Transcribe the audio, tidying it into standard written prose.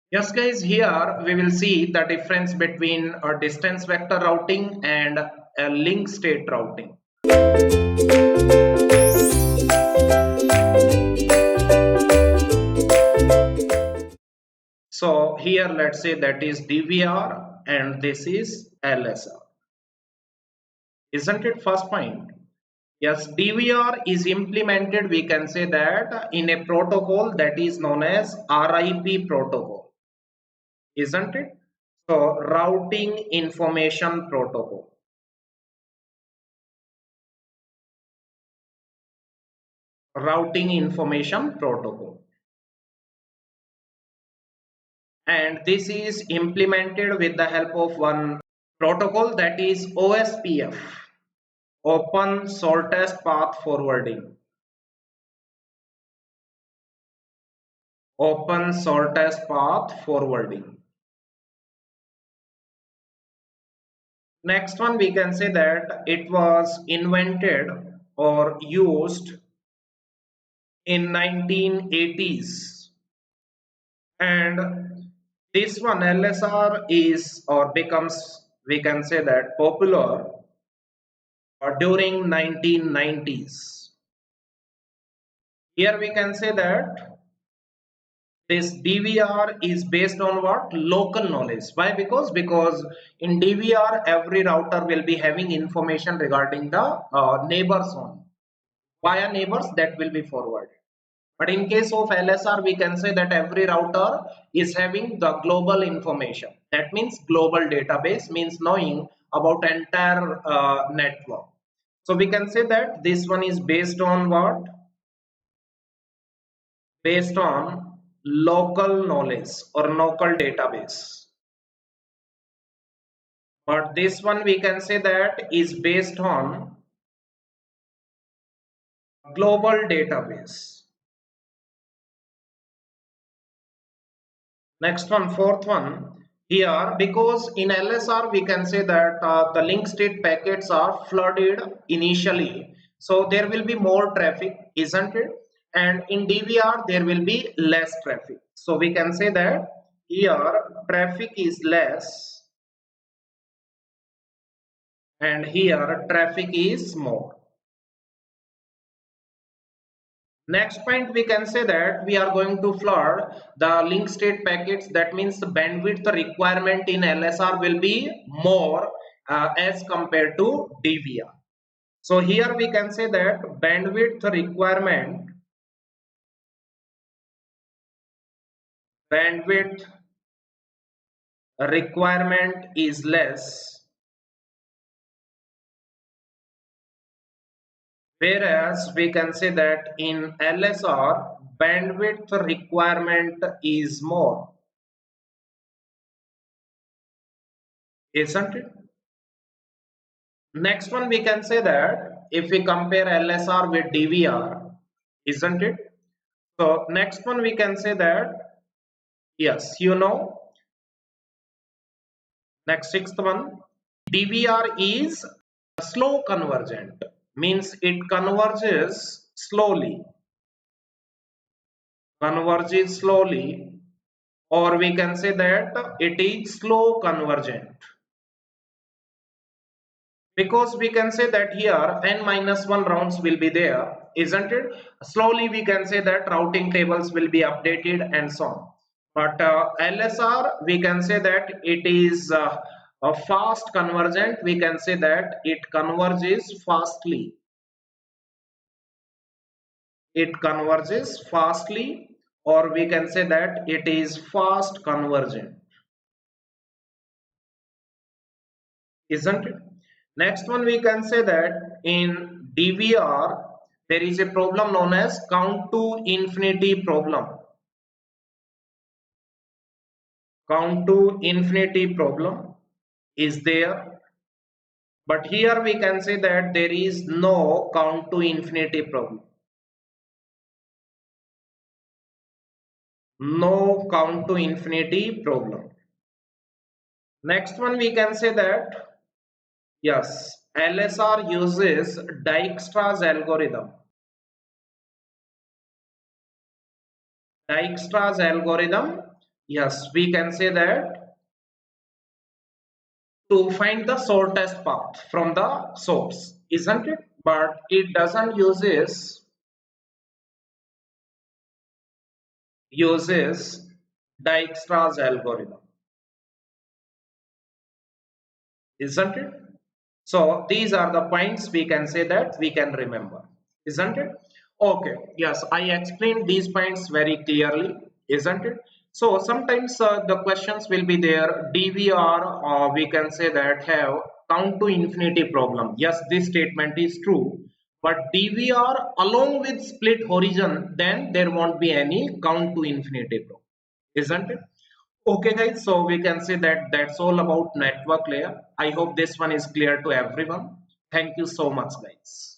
Yes guys, here we will see the difference between a distance vector routing and a link state routing. So here let's say that is DVR and this is LSR. Isn't it first point? Yes, DVR is implemented, we can say that in a protocol that is known as RIP protocol. Isn't it? So routing information protocol. Routing information protocol. And this is implemented with the help of one protocol that is OSPF, Open Shortest Path Forwarding. Open Shortest Path Forwarding. Next one, we can say that it was invented or used in 1980s, and this one LSR is or becomes, we can say that, popular during 1990s. Here we can say that this DVR is based on what? Local knowledge. Why? Because in DVR every router will be having information regarding the neighbors on via neighbors that will be forwarded. But in case of LSR, we can say that every router is having the global information. That means global database, means knowing about entire network. So we can say that this one is based on what? Based on local knowledge or local database. But this one we can say that is based on global database. Next one, fourth one, here because in LSR we can say that the link state packets are flooded initially, so there will be more traffic, isn't it? And in DVR there will be less traffic, so we can say that here traffic is less and here traffic is more. Next point, we can say that we are going to flood the link state packets. That means the bandwidth requirement in LSR will be more as compared to DVR. So here we can say that bandwidth requirement is less, whereas we can say that in LSR bandwidth requirement is more, isn't it? Next one, we can say that if we compare LSR with DVR, isn't it? So next one we can say that, yes, next sixth one, DVR is slow convergent, means it converges slowly, or we can say that it is slow convergent. Because we can say that here n-1 rounds will be there, isn't it? Slowly we can say that routing tables will be updated and so on. But LSR, we can say that it is a fast convergent. We can say that it converges fastly. It converges fastly, or we can say that it is fast convergent, isn't it? Next one, we can say that in DVR there is a problem known as count to infinity problem. Count to infinity problem is there, but here we can say that there is no count to infinity problem. No count to infinity problem. Next one, we can say that, yes, LSR uses Dijkstra's algorithm. Dijkstra's algorithm, Yes, we can say that to find the shortest path from the source, isn't it? But it doesn't uses Dijkstra's algorithm, isn't it? So these are the points we can say that we can remember, isn't it? Okay, yes, I explained these points very clearly, isn't it? So sometimes the questions will be there, DVR, we can say that have count to infinity problem. Yes, this statement is true, but DVR along with split horizon, then there won't be any count to infinity problem, isn't it? Okay guys, so we can say that that's all about network layer. I hope this one is clear to everyone. Thank you so much guys.